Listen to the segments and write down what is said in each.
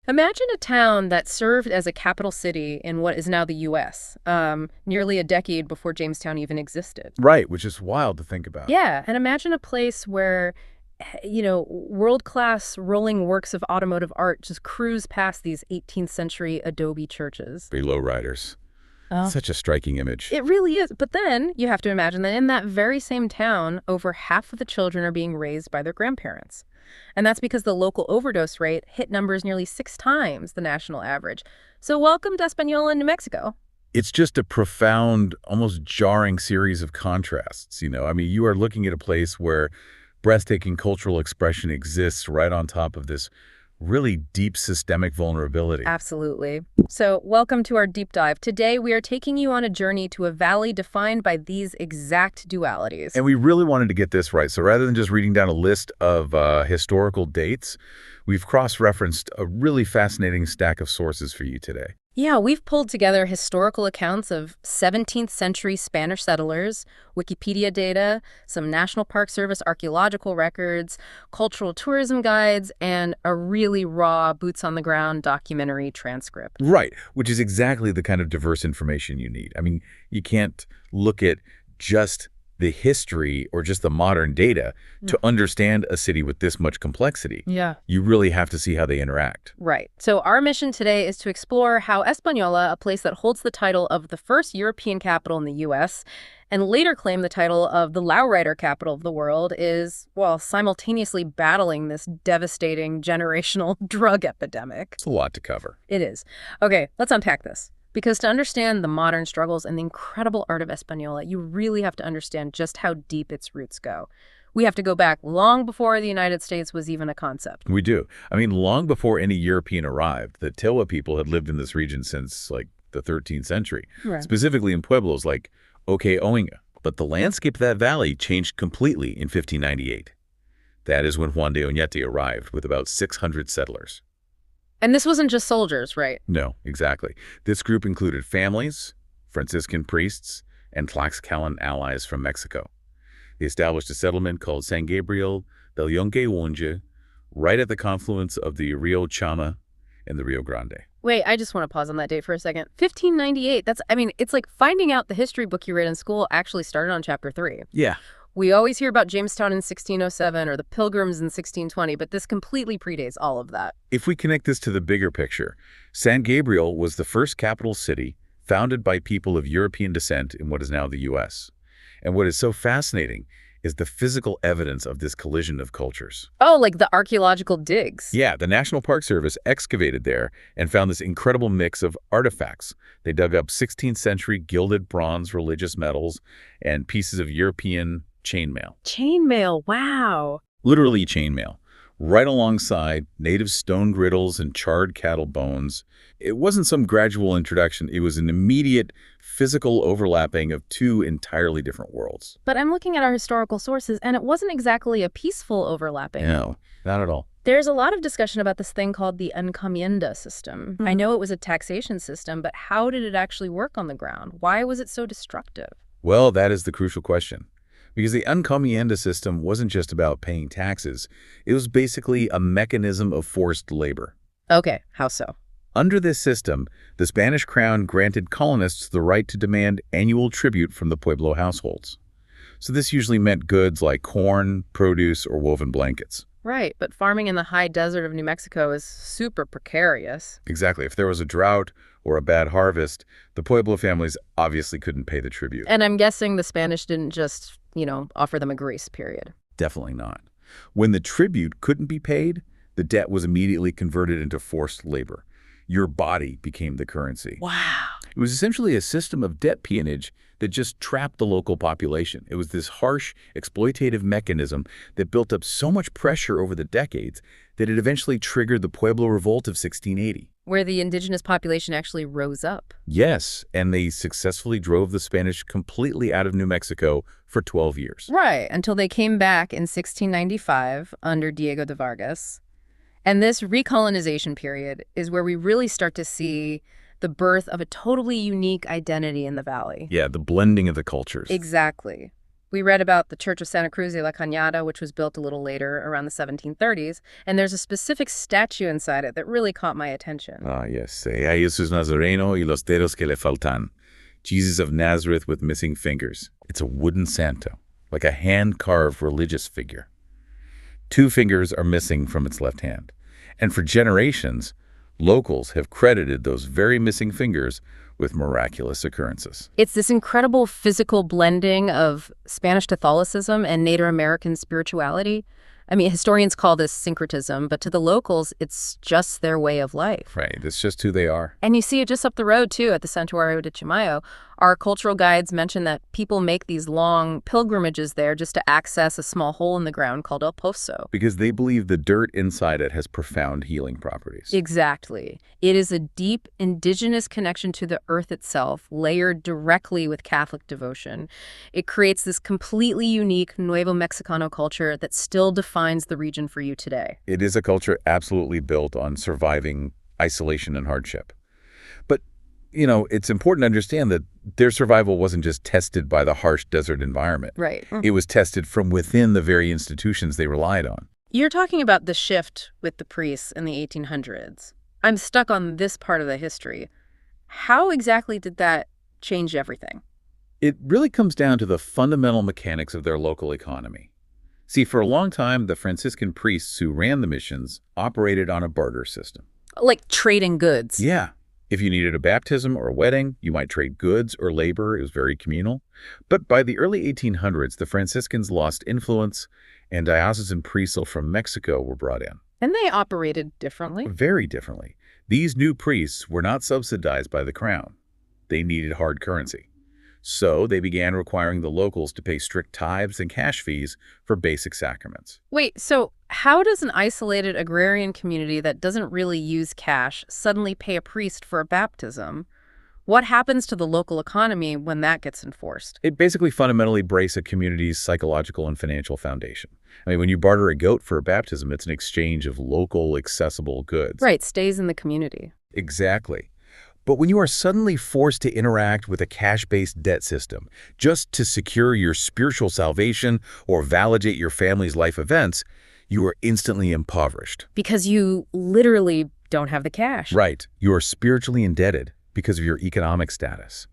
Imagine a town that served as a capital city in what is now the U.S., nearly a decade before Jamestown even existed. Right, which is wild to think about. Yeah, and imagine a place where, world-class rolling works of automotive art just cruise past these 18th century adobe churches. Be lowriders. Oh. Such a striking image. It really is. But then you have to imagine that in that very same town, over half of the children are being raised by their grandparents. And that's because the local overdose rate hit numbers nearly 6 times the national average. So welcome to Española in New Mexico. It's just a profound, almost jarring series of contrasts. I mean, you are looking at a place where breathtaking cultural expression exists right on top of this really deep systemic vulnerability. Absolutely. So welcome to our deep dive. Today, we are taking you on a journey to a valley defined by these exact dualities. And we really wanted to get this right. So rather than just reading down a list of historical dates, we've cross-referenced a really fascinating stack of sources for you today. Yeah, we've pulled together historical accounts of 17th century Spanish settlers, Wikipedia data, some National Park Service archaeological records, cultural tourism guides, and a really raw, boots-on-the-ground documentary transcript. Right, which is exactly the kind of diverse information you need. I mean, you can't look at just the history or just the modern data to understand a city with this much complexity. Yeah. You really have to see how they interact. Right. So our mission today is to explore how Española, a place that holds the title of the first European capital in the U.S., and later claimed the title of the lowrider capital of the world, is, well, simultaneously battling this devastating generational drug epidemic. It's a lot to cover. It is. Okay, let's unpack this. Because to understand the modern struggles and the incredible art of Española, you really have to understand just how deep its roots go. We have to go back long before the United States was even a concept. We do. I mean, long before any European arrived, the Tewa people had lived in this region since, like, the 13th century, Right. specifically in pueblos like Ohkay Owingeh. But the landscape of that valley changed completely in 1598. That is when Juan de Oñate arrived with about 600 settlers. And this wasn't just soldiers, right? No, exactly. This group included families, Franciscan priests, and Tlaxcalan allies from Mexico. They established a settlement called San Gabriel del Yunque Owingeh, right at the confluence of the Rio Chama and the Rio Grande. Wait, I just want to pause on that date for a second. 1598, it's like finding out the history book you read in school actually started on chapter 3. Yeah. We always hear about Jamestown in 1607 or the Pilgrims in 1620, but this completely predates all of that. If we connect this to the bigger picture, San Gabriel was the first capital city founded by people of European descent in what is now the U.S. And what is so fascinating is the physical evidence of this collision of cultures. Oh, like the archaeological digs. Yeah, the National Park Service excavated there and found this incredible mix of artifacts. They dug up 16th century gilded bronze religious medals and pieces of European chainmail. Chainmail, wow. Literally chainmail. Right alongside native stone griddles and charred cattle bones. It wasn't some gradual introduction. It was an immediate physical overlapping of two entirely different worlds. But I'm looking at our historical sources, and it wasn't exactly a peaceful overlapping. No, not at all. There's a lot of discussion about this thing called the encomienda system. I know it was a taxation system, but how did it actually work on the ground? Why was it so destructive? Well, that is the crucial question. Because the encomienda system wasn't just about paying taxes. It was basically a mechanism of forced labor. Okay, how so? Under this system, the Spanish crown granted colonists the right to demand annual tribute from the Pueblo households. So this usually meant goods like corn, produce, or woven blankets. Right, but farming in the high desert of New Mexico is super precarious. Exactly. If there was a drought or a bad harvest, the Pueblo families obviously couldn't pay the tribute. And I'm guessing the Spanish didn't just, offer them a grace period. Definitely not. When the tribute couldn't be paid, the debt was immediately converted into forced labor. Your body became the currency. Wow. It was essentially a system of debt peonage that just trapped the local population. It was this harsh, exploitative mechanism that built up so much pressure over the decades that it eventually triggered the Pueblo Revolt of 1680. Where the indigenous population actually rose up. Yes, and they successfully drove the Spanish completely out of New Mexico for 12 years. Right, until they came back in 1695 under Diego de Vargas. And this recolonization period is where we really start to see the birth of a totally unique identity in the valley. Yeah, the blending of the cultures. Exactly. We read about the Church of Santa Cruz de la Cañada, which was built a little later, around the 1730s, and there's a specific statue inside it that really caught my attention. Ah, yes. Jesús Nazareno y los dedos que le faltan. Jesus of Nazareth with missing fingers. It's a wooden santo, like a hand-carved religious figure. 2 fingers are missing from its left hand. And for generations, locals have credited those very missing fingers with miraculous occurrences. It's this incredible physical blending of Spanish Catholicism and Native American spirituality. I mean, historians call this syncretism, but to the locals, it's just their way of life. Right, it's just who they are. And you see it just up the road, too, at the Santuario de Chimayo. Our cultural guides mention that people make these long pilgrimages there just to access a small hole in the ground called El Pozo. Because they believe the dirt inside it has profound healing properties. Exactly. It is a deep indigenous connection to the earth itself, layered directly with Catholic devotion. It creates this completely unique Nuevo Mexicano culture that still defines the region for you today. It is a culture absolutely built on surviving isolation and hardship. But, it's important to understand that their survival wasn't just tested by the harsh desert environment. Right. It was tested from within the very institutions they relied on. You're talking about the shift with the priests in the 1800s. I'm stuck on this part of the history. How exactly did that change everything? It really comes down to the fundamental mechanics of their local economy. See, for a long time, the Franciscan priests who ran the missions operated on a barter system. Like trading goods. Yeah. If you needed a baptism or a wedding, you might trade goods or labor. It was very communal. But by the early 1800s, the Franciscans lost influence, and diocesan priests from Mexico were brought in. And they operated differently. Very differently. These new priests were not subsidized by the crown. They needed hard currency. So they began requiring the locals to pay strict tithes and cash fees for basic sacraments. Wait, so how does an isolated agrarian community that doesn't really use cash suddenly pay a priest for a baptism? What happens to the local economy when that gets enforced? It basically fundamentally breaks a community's psychological and financial foundation. I mean, when you barter a goat for a baptism, it's an exchange of local, accessible goods. Right, stays in the community. Exactly. But when you are suddenly forced to interact with a cash-based debt system just to secure your spiritual salvation or validate your family's life events, you are instantly impoverished. Because you literally don't have the cash. Right. You are spiritually indebted because of your economic status.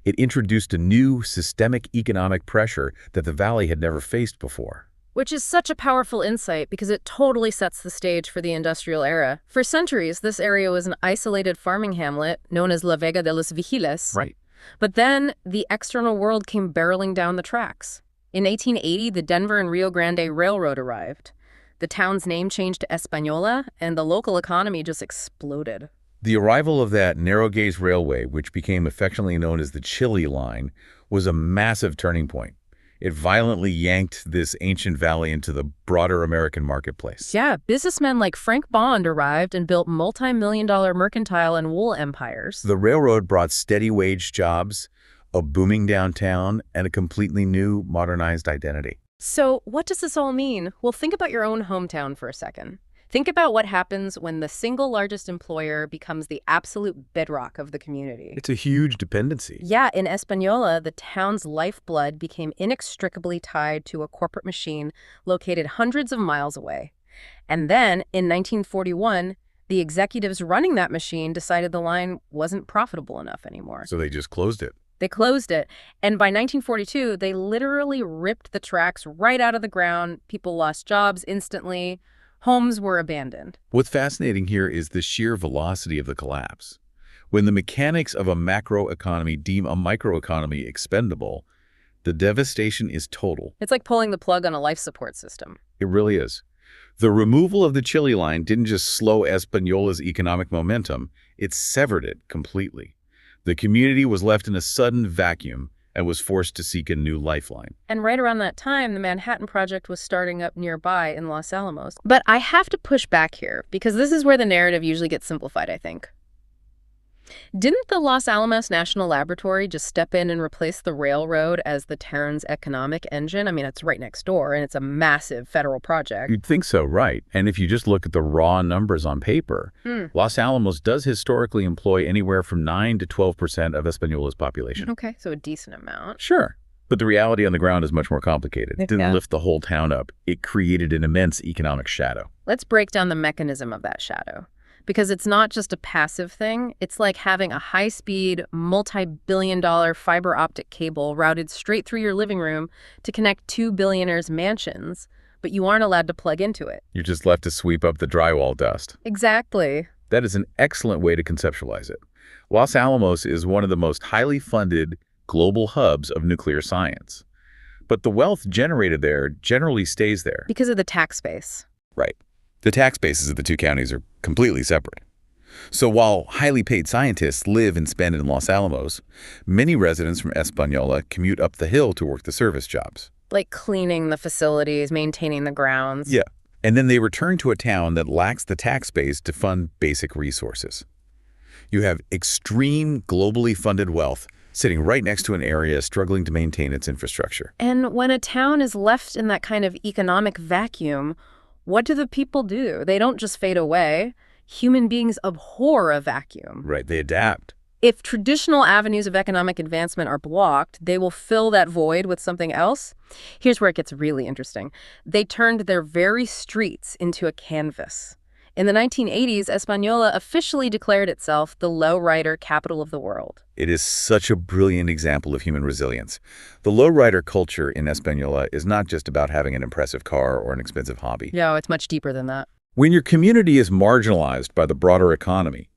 It introduced a new systemic economic pressure that the Valley had never faced before. Which is such a powerful insight because it totally sets the stage for the industrial era. For centuries, this area was an isolated farming hamlet known as La Vega de los Vigiles. Right. But then the external world came barreling down the tracks. In 1880, the Denver and Rio Grande Railroad arrived. The town's name changed to Española, and the local economy just exploded. The arrival of that narrow-gauge railway, which became affectionately known as the Chile Line, was a massive turning point. It violently yanked this ancient valley into the broader American marketplace. Yeah, businessmen like Frank Bond arrived and built multi-million-dollar mercantile and wool empires. The railroad brought steady wage jobs, a booming downtown, and a completely new, modernized identity. So what does this all mean? Well, think about your own hometown for a second. Think about what happens when the single largest employer becomes the absolute bedrock of the community. It's a huge dependency. Yeah, in Española, the town's lifeblood became inextricably tied to a corporate machine located hundreds of miles away. And then, in 1941, the executives running that machine decided the line wasn't profitable enough anymore. So they just closed it. They closed it. And by 1942, they literally ripped the tracks right out of the ground. People lost jobs instantly. Homes were abandoned. What's fascinating here is the sheer velocity of the collapse. When the mechanics of a macroeconomy deem a microeconomy expendable, the devastation is total. It's like pulling the plug on a life support system. It really is. The removal of the Chile Line didn't just slow Española's economic momentum, it severed it completely. The community was left in a sudden vacuum and was forced to seek a new lifeline. And right around that time, the Manhattan Project was starting up nearby in Los Alamos. But I have to push back here, because this is where the narrative usually gets simplified, I think. Didn't the Los Alamos National Laboratory just step in and replace the railroad as the town's economic engine? I mean, it's right next door, and it's a massive federal project. You'd think so, right? And if you just look at the raw numbers on paper, Los Alamos does historically employ anywhere from 9 to 12% of Española's population. Okay, so a decent amount. Sure. But the reality on the ground is much more complicated. It didn't Yeah. lift the whole town up. It created an immense economic shadow. Let's break down the mechanism of that shadow. Because it's not just a passive thing. It's like having a high-speed, multi-billion-dollar fiber optic cable routed straight through your living room to connect two billionaires' mansions, but you aren't allowed to plug into it. You're just left to sweep up the drywall dust. Exactly. That is an excellent way to conceptualize it. Los Alamos is one of the most highly funded global hubs of nuclear science. But the wealth generated there generally stays there. Because of the tax base. Right. The tax bases of the two counties are completely separate. So while highly paid scientists live and spend in Los Alamos, many residents from Española commute up the hill to work the service jobs. Like cleaning the facilities, maintaining the grounds. Yeah. And then they return to a town that lacks the tax base to fund basic resources. You have extreme globally funded wealth sitting right next to an area struggling to maintain its infrastructure. And when a town is left in that kind of economic vacuum, what do the people do? They don't just fade away. Human beings abhor a vacuum. Right, they adapt. If traditional avenues of economic advancement are blocked, they will fill that void with something else. Here's where it gets really interesting. They turned their very streets into a canvas. In the 1980s, Española officially declared itself the lowrider capital of the world. It is such a brilliant example of human resilience. The lowrider culture in Española is not just about having an impressive car or an expensive hobby. No, it's much deeper than that. When your community is marginalized by the broader economy,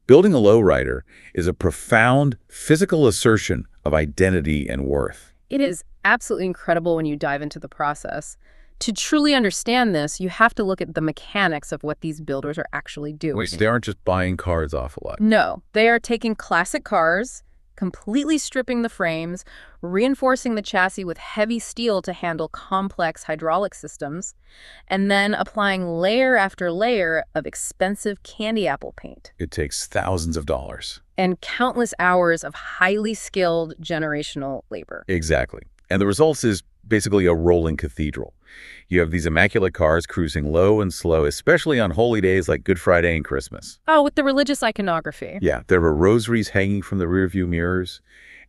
building a lowrider is a profound physical assertion of identity and worth. It is absolutely incredible when you dive into the process. To truly understand this, you have to look at the mechanics of what these builders are actually doing. Wait, so they aren't just buying cars off a lot? No, they are taking classic cars, completely stripping the frames, reinforcing the chassis with heavy steel to handle complex hydraulic systems, and then applying layer after layer of expensive candy apple paint. It takes thousands of dollars. And countless hours of highly skilled generational labor. Exactly. And the result is basically a rolling cathedral. You have these immaculate cars cruising low and slow, especially on holy days like Good Friday and Christmas. Oh, with the religious iconography. Yeah, there were rosaries hanging from the rearview mirrors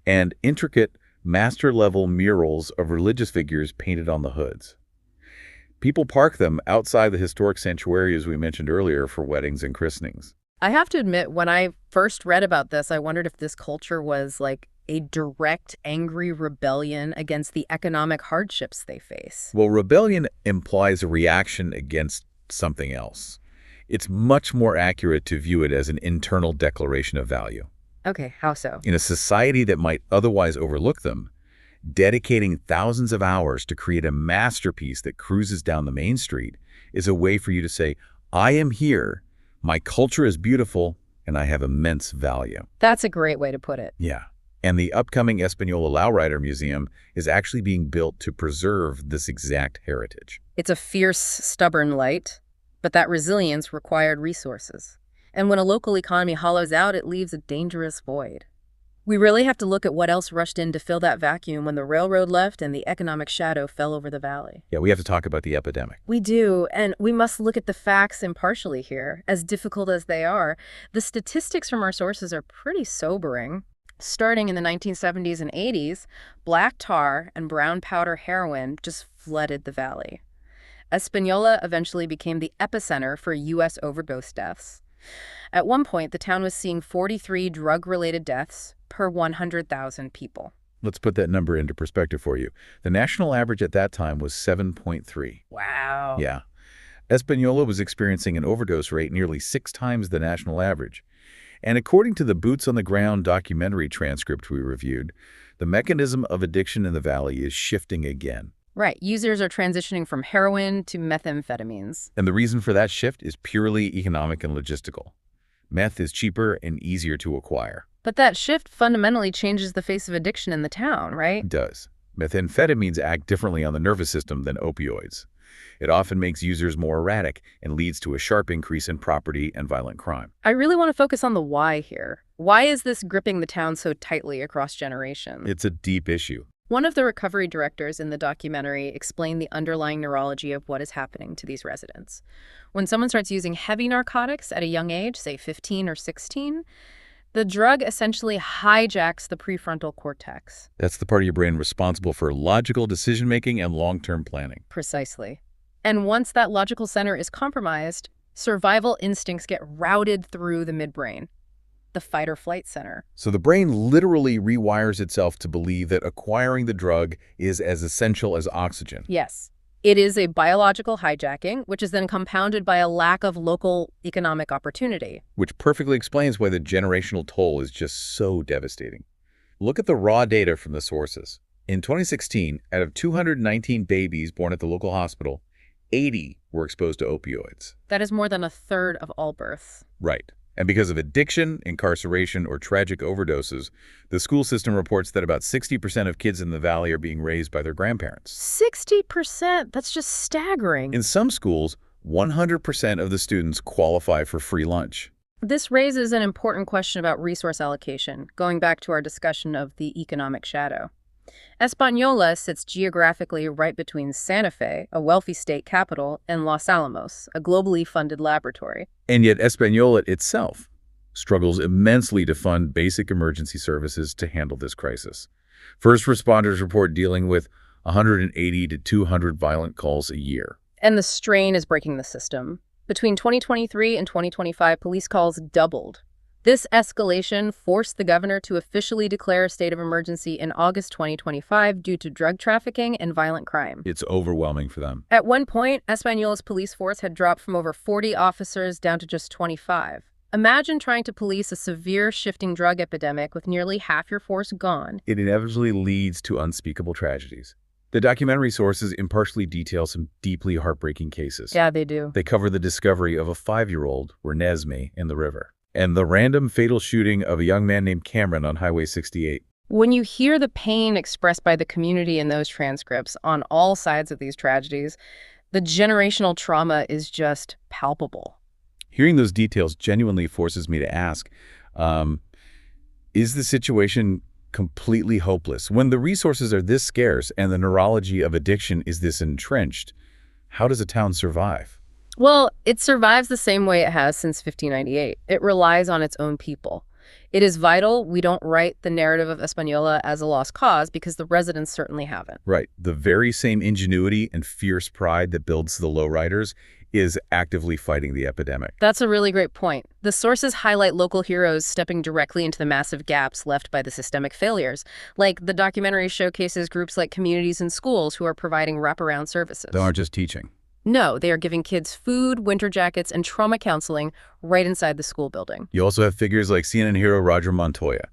and intricate master-level murals of religious figures painted on the hoods. People park them outside the historic sanctuary, as we mentioned earlier, for weddings and christenings. I have to admit, when I first read about this, I wondered if this culture was like a direct, angry rebellion against the economic hardships they face. Well, rebellion implies a reaction against something else. It's much more accurate to view it as an internal declaration of value. Okay, how so? In a society that might otherwise overlook them, dedicating thousands of hours to create a masterpiece that cruises down the main street is a way for you to say, I am here, my culture is beautiful, and I have immense value. That's a great way to put it. Yeah. And the upcoming Española Lowrider Museum is actually being built to preserve this exact heritage. It's a fierce, stubborn light, but that resilience required resources. And when a local economy hollows out, it leaves a dangerous void. We really have to look at what else rushed in to fill that vacuum when the railroad left and the economic shadow fell over the valley. Yeah, we have to talk about the epidemic. We do, and we must look at the facts impartially here. As difficult as they are, the statistics from our sources are pretty sobering. Starting in the 1970s and 80s, black tar and brown powder heroin just flooded the valley. Española eventually became the epicenter for U.S. overdose deaths. At one point, the town was seeing 43 drug-related deaths per 100,000 people. Let's put that number into perspective for you. The national average at that time was 7.3. Wow. Yeah. Española was experiencing an overdose rate nearly 6 times the national average. And according to the Boots on the Ground documentary transcript we reviewed, the mechanism of addiction in the valley is shifting again. Right. Users are transitioning from heroin to methamphetamines. And the reason for that shift is purely economic and logistical. Meth is cheaper and easier to acquire. But that shift fundamentally changes the face of addiction in the town, right? It does. Methamphetamines act differently on the nervous system than opioids. It often makes users more erratic and leads to a sharp increase in property and violent crime. I really want to focus on the why here. Why is this gripping the town so tightly across generations? It's a deep issue. One of the recovery directors in the documentary explained the underlying neurology of what is happening to these residents. When someone starts using heavy narcotics at a young age, say 15 or 16, The drug essentially hijacks the prefrontal cortex. That's the part of your brain responsible for logical decision-making and long-term planning. Precisely. And once that logical center is compromised, survival instincts get routed through the midbrain, the fight-or-flight center. So the brain literally rewires itself to believe that acquiring the drug is as essential as oxygen. Yes. It is a biological hijacking, which is then compounded by a lack of local economic opportunity. Which perfectly explains why the generational toll is just so devastating. Look at the raw data from the sources. In 2016, out of 219 babies born at the local hospital, 80 were exposed to opioids. That is more than a third of all births. Right. And because of addiction, incarceration, or tragic overdoses, the school system reports that about 60% of kids in the valley are being raised by their grandparents. 60%? That's just staggering. In some schools, 100% of the students qualify for free lunch. This raises an important question about resource allocation, going back to our discussion of the economic shadow. Española sits geographically right between Santa Fe, a wealthy state capital, and Los Alamos, a globally funded laboratory. And yet Española itself struggles immensely to fund basic emergency services to handle this crisis. First responders report dealing with 180 to 200 violent calls a year. And the strain is breaking the system. Between 2023 and 2025, police calls doubled. This escalation forced the governor to officially declare a state of emergency in August 2025 due to drug trafficking and violent crime. It's overwhelming for them. At one point, Española's police force had dropped from over 40 officers down to just 25. Imagine trying to police a severe shifting drug epidemic with nearly half your force gone. It inevitably leads to unspeakable tragedies. The documentary sources impartially detail some deeply heartbreaking cases. Yeah, they do. They cover the discovery of a 5-year-old, Renesmee, in the river, and the random fatal shooting of a young man named Cameron on Highway 68. When you hear the pain expressed by the community in those transcripts on all sides of these tragedies, the generational trauma is just palpable. Hearing those details genuinely forces me to ask, is the situation completely hopeless? When the resources are this scarce and the neurology of addiction is this entrenched, how does a town survive? Well, it survives the same way it has since 1598. It relies on its own people. It is vital we don't write the narrative of Española as a lost cause because the residents certainly haven't. Right. The very same ingenuity and fierce pride that builds the lowriders is actively fighting the epidemic. That's a really great point. The sources highlight local heroes stepping directly into the massive gaps left by the systemic failures. Like, the documentary showcases groups like communities and schools who are providing wraparound services. They aren't just teaching. No, they are giving kids food, winter jackets, and trauma counseling right inside the school building. You also have figures like CNN hero Roger Montoya.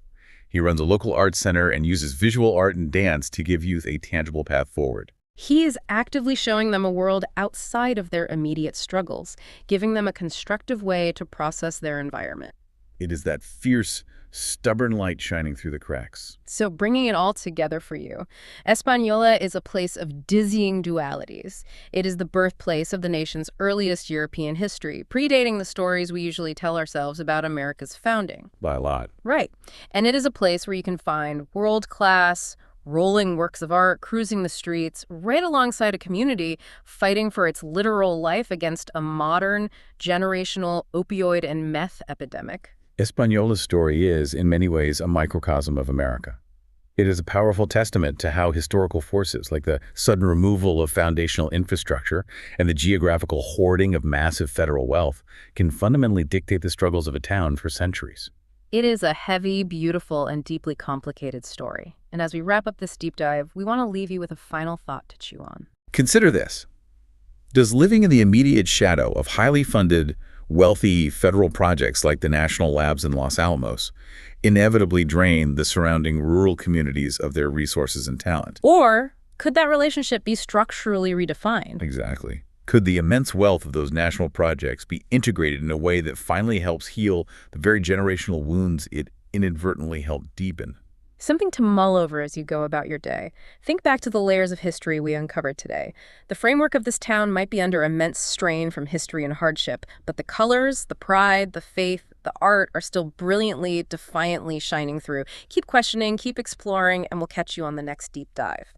He runs a local arts center and uses visual art and dance to give youth a tangible path forward. He is actively showing them a world outside of their immediate struggles, giving them a constructive way to process their environment. It is that fierce, stubborn light shining through the cracks. So bringing it all together for you, Española is a place of dizzying dualities. It is the birthplace of the nation's earliest European history, predating the stories we usually tell ourselves about America's founding. By a lot. Right. And it is a place where you can find world-class, rolling works of art, cruising the streets, right alongside a community fighting for its literal life against a modern, generational opioid and meth epidemic. Española's story is, in many ways, a microcosm of America. It is a powerful testament to how historical forces, like the sudden removal of foundational infrastructure and the geographical hoarding of massive federal wealth, can fundamentally dictate the struggles of a town for centuries. It is a heavy, beautiful, and deeply complicated story. And as we wrap up this deep dive, we want to leave you with a final thought to chew on. Consider this. Does living in the immediate shadow of highly funded, wealthy federal projects like the national labs in Los Alamos inevitably drain the surrounding rural communities of their resources and talent? Or could that relationship be structurally redefined? Exactly. Could the immense wealth of those national projects be integrated in a way that finally helps heal the very generational wounds it inadvertently helped deepen? Something to mull over as you go about your day. Think back to the layers of history we uncovered today. The framework of this town might be under immense strain from history and hardship, but the colors, the pride, the faith, the art are still brilliantly, defiantly shining through. Keep questioning, keep exploring, and we'll catch you on the next deep dive.